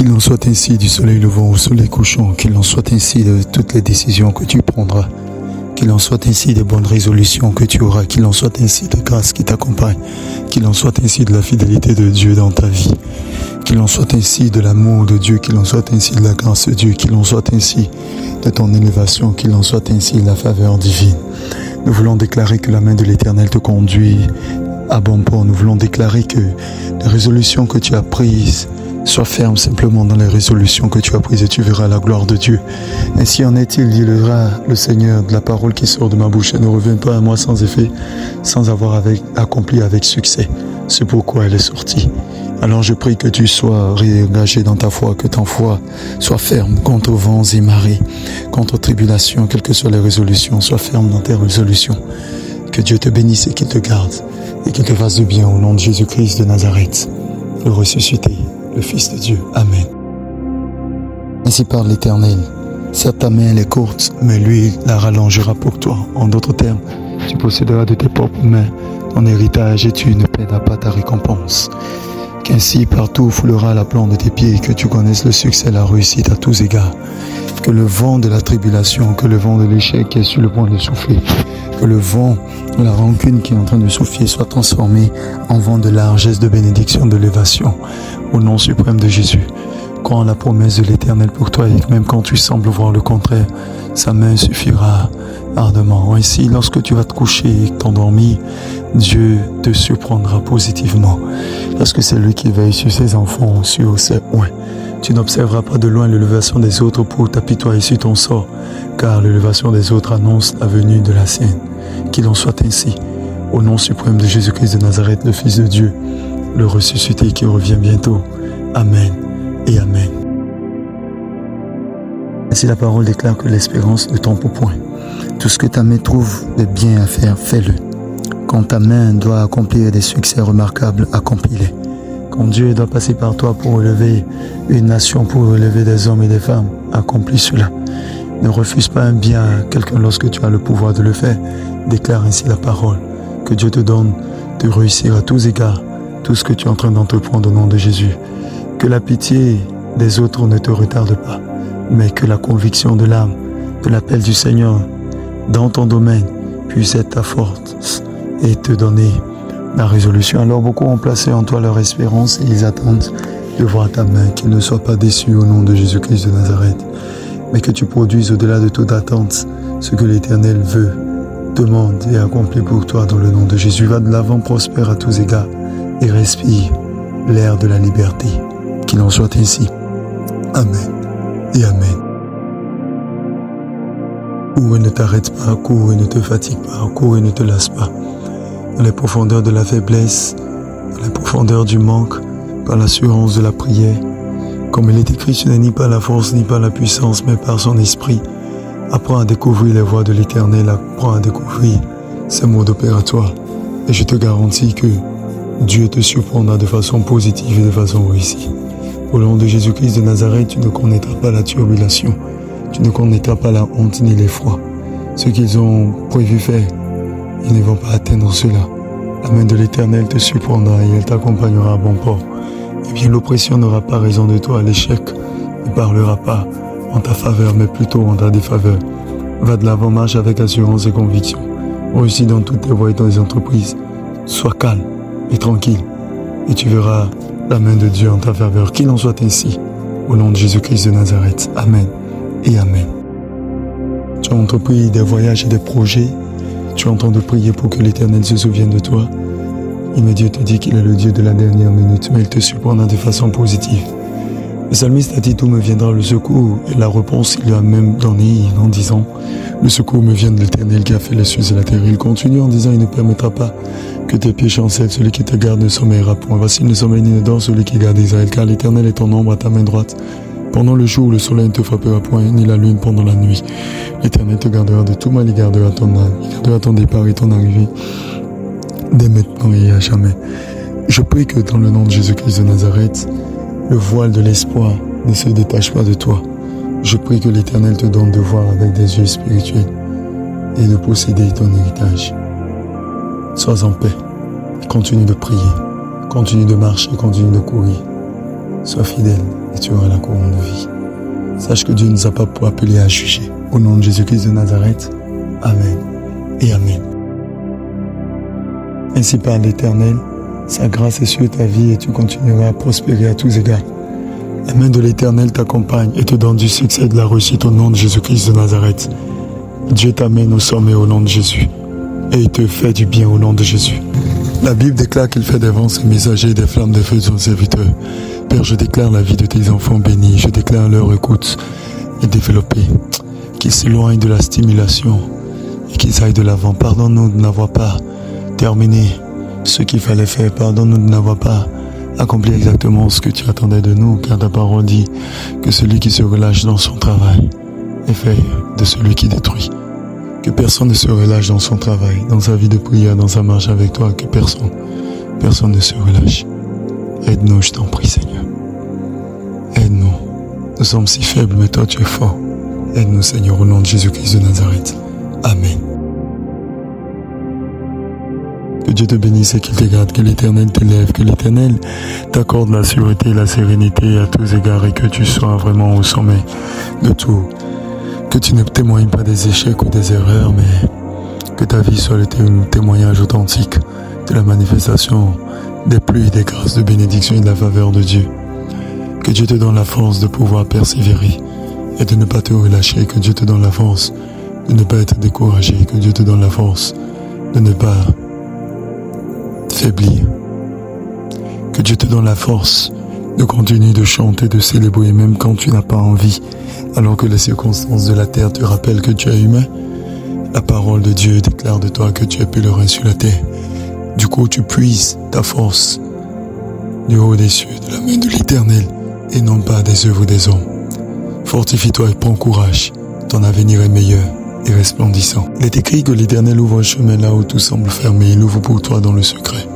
Qu'il en soit ainsi du soleil levant au soleil couchant, qu'il en soit ainsi de toutes les décisions que tu prendras, qu'il en soit ainsi des bonnes résolutions que tu auras, qu'il en soit ainsi de grâce qui t'accompagne, qu'il en soit ainsi de la fidélité de Dieu dans ta vie, qu'il en soit ainsi de l'amour de Dieu, qu'il en soit ainsi de la grâce de Dieu, qu'il en soit ainsi de ton élévation, qu'il en soit ainsi de la faveur divine. Nous voulons déclarer que la main de l'Éternel te conduit à bon port. Nous voulons déclarer que les résolutions que tu as prises sois ferme simplement dans les résolutions que tu as prises et tu verras la gloire de Dieu. Ainsi en est-il, dit le Seigneur, de la parole qui sort de ma bouche. Elle ne revient pas à moi sans effet, sans avoir accompli avec succès. C'est pourquoi elle est sortie. Alors je prie que tu sois réengagé dans ta foi, que ta foi soit ferme contre vents et marées, contre tribulations, quelles que soient les résolutions, sois ferme dans tes résolutions. Que Dieu te bénisse et qu'il te garde et qu'il te fasse du bien au nom de Jésus-Christ de Nazareth, le ressuscité, le Fils de Dieu. Amen. Ainsi parle l'Éternel. Certes, ta main elle est courte, mais lui la rallongera pour toi. En d'autres termes, tu posséderas de tes propres mains ton héritage et tu ne perdras pas ta récompense. Qu'ainsi partout foulera la plante de tes pieds, que tu connaisses le succès, la réussite à tous égards. Que le vent de la tribulation, que le vent de l'échec qui est sur le point de souffler, que le vent de la rancune qui est en train de souffler soit transformé en vent de largesse, de bénédiction, de l'élévation. Au nom suprême de Jésus, crois en la promesse de l'Éternel pour toi et même quand tu sembles voir le contraire, sa main suffira ardemment. Ainsi, lorsque tu vas te coucher et t'endormir, Dieu te surprendra positivement parce que c'est lui qui veille sur ses enfants, sur ses oins. Tu n'observeras pas de loin l'élévation des autres pour t'apitoyer sur ton sort, car l'élévation des autres annonce la venue de la sienne. Qu'il en soit ainsi, au nom suprême de Jésus-Christ de Nazareth, le Fils de Dieu, le ressuscité qui revient bientôt. Amen et Amen. Ainsi la parole déclare que l'espérance ne tombe au point. Tout ce que ta main trouve de bien à faire, fais-le. Quand ta main doit accomplir des succès remarquables, accomplis-les. Quand Dieu doit passer par toi pour élever une nation, pour élever des hommes et des femmes, accomplis cela. Ne refuse pas un bien à quelqu'un lorsque tu as le pouvoir de le faire. Déclare ainsi la parole. Que Dieu te donne de réussir à tous égards tout ce que tu es en train d'entreprendre au nom de Jésus. Que la pitié des autres ne te retarde pas, mais que la conviction de l'âme, de l'appel du Seigneur dans ton domaine puisse être ta force et te donner la résolution. Alors beaucoup ont placé en toi leur espérance et ils attendent de voir ta main, qu'ils ne soient pas déçus au nom de Jésus-Christ de Nazareth, mais que tu produises au-delà de toute attente ce que l'Éternel veut, demande et accomplit pour toi dans le nom de Jésus. Va de l'avant, prospère à tous égards et respire l'air de la liberté. Qu'il en soit ainsi. Amen et Amen. Cours et ne t'arrête pas, cours et ne te fatigue pas, cours et ne te lasse pas. Dans les profondeurs de la faiblesse, dans les profondeurs du manque, par l'assurance de la prière. Comme il est écrit, ce n'est ni par la force ni par la puissance, mais par son esprit. Apprends à découvrir les voies de l'Éternel, apprends à découvrir ses modes opératoires. Et je te garantis que Dieu te surprendra de façon positive et de façon réussie. Au nom de Jésus-Christ de Nazareth, tu ne connaîtras pas la turbulation, tu ne connaîtras pas la honte ni l'effroi. Ce qu'ils ont prévu faire, ils ne vont pas atteindre cela. La main de l'Éternel te surprendra et elle t'accompagnera à bon port. Et bien l'oppression n'aura pas raison de toi, l'échec ne parlera pas en ta faveur, mais plutôt en ta défaveur. Va de l'avant, marche avec assurance et conviction. Réussis dans toutes tes voies et dans les entreprises. Sois calme et tranquille et tu verras la main de Dieu en ta faveur. Qu'il en soit ainsi, au nom de Jésus-Christ de Nazareth. Amen et Amen. Tu as entrepris des voyages et des projets. Tu es en train de prier pour que l'Éternel se souvienne de toi. Et mais Dieu te dit qu'il est le Dieu de la dernière minute, mais il te surprendra de façon positive. Le psalmiste a dit d'où me viendra le secours, et la réponse il lui a même donné en disant le secours me vient de l'Éternel qui a fait les cieux et la terre. Il continue en disant il ne permettra pas que tes pieds chancellent, celui qui te garde ne sommeillera point. Voici ne sommeille ni ne dort celui qui garde Israël, car l'Éternel est ton ombre à ta main droite. Pendant le jour, le soleil ne te frappera point, ni la lune pendant la nuit. L'Éternel te gardera de tout mal, il gardera ton âme, il gardera ton départ et ton arrivée, dès maintenant et à jamais. Je prie que dans le nom de Jésus-Christ de Nazareth, le voile de l'espoir ne se détache pas de toi. Je prie que l'Éternel te donne de voir avec des yeux spirituels et de posséder ton héritage. Sois en paix, continue de prier, continue de marcher, continue de courir. Sois fidèle et tu auras la couronne de vie. Sache que Dieu ne nous a pas appelés à juger. Au nom de Jésus-Christ de Nazareth, Amen et Amen. Ainsi parle l'Éternel, sa grâce est sur ta vie et tu continueras à prospérer à tous égards. La main de l'Éternel t'accompagne et te donne du succès et de la réussite au nom de Jésus-Christ de Nazareth. Dieu t'amène au sommet au nom de Jésus et il te fait du bien au nom de Jésus. La Bible déclare qu'il fait des vents ses messagers et des flammes de feu de son serviteur. Père, je déclare la vie de tes enfants bénis, je déclare leur écoute et développée, qu'ils s'éloignent de la stimulation et qu'ils aillent de l'avant. Pardonne-nous de n'avoir pas terminé ce qu'il fallait faire. Pardonne-nous de n'avoir pas accompli exactement ce que tu attendais de nous, car ta parole dit que celui qui se relâche dans son travail est fait de celui qui détruit. Que personne ne se relâche dans son travail, dans sa vie de prière, dans sa marche avec toi, que personne ne se relâche. Aide-nous, je t'en prie, Seigneur. Aide-nous. Nous sommes si faibles, mais toi tu es fort. Aide-nous, Seigneur, au nom de Jésus-Christ de Nazareth. Amen. Que Dieu te bénisse et qu'il te garde, que l'Éternel t'élève, que l'Éternel t'accorde la sûreté et la sérénité à tous égards et que tu sois vraiment au sommet de tout. Que tu ne témoignes pas des échecs ou des erreurs, mais que ta vie soit un témoignage authentique de la manifestation des pluies et des grâces de bénédiction et de la faveur de Dieu. Que Dieu te donne la force de pouvoir persévérer et de ne pas te relâcher. Que Dieu te donne la force de ne pas être découragé. Que Dieu te donne la force de ne pas faiblir. Que Dieu te donne la force de continuer de chanter, de célébrer, même quand tu n'as pas envie, alors que les circonstances de la terre te rappellent que tu es humain. La parole de Dieu déclare de toi que tu es pèlerin sur la terre. Du coup, tu puises ta force du haut des cieux, de la main de l'Éternel, et non pas des œuvres des hommes. Fortifie-toi et prends courage. Ton avenir est meilleur et resplendissant. Il est écrit que l'Éternel ouvre un chemin là où tout semble fermé. Il ouvre pour toi dans le secret.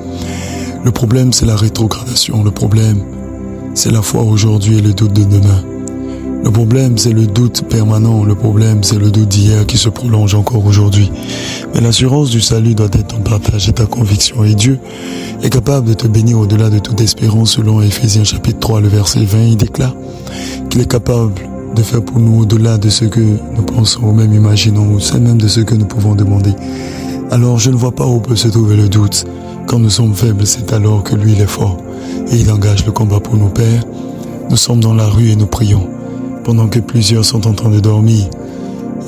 Le problème, c'est la rétrogradation. Le problème, c'est la foi aujourd'hui et le doute de demain. Le problème, c'est le doute permanent. Le problème, c'est le doute d'hier qui se prolonge encore aujourd'hui. Mais l'assurance du salut doit être ton partage et ta conviction. Et Dieu est capable de te bénir au-delà de toute espérance. Selon Éphésiens chapitre 3, le verset 20, il déclare qu'il est capable de faire pour nous au-delà de ce que nous pensons ou même imaginons, ou c'est même de ce que nous pouvons demander. Alors je ne vois pas où peut se trouver le doute. Quand nous sommes faibles, c'est alors que lui il est fort. Et il engage le combat pour nos pères. Nous sommes dans la rue et nous prions, pendant que plusieurs sont en train de dormir,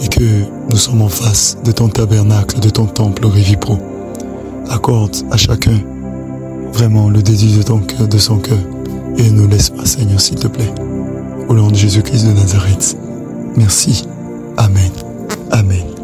et que nous sommes en face de ton tabernacle, de ton temple Révipro. Accorde à chacun vraiment le désir de ton cœur, de son cœur, et ne nous laisse pas, Seigneur, s'il te plaît. Au nom de Jésus-Christ de Nazareth. Merci. Amen. Amen.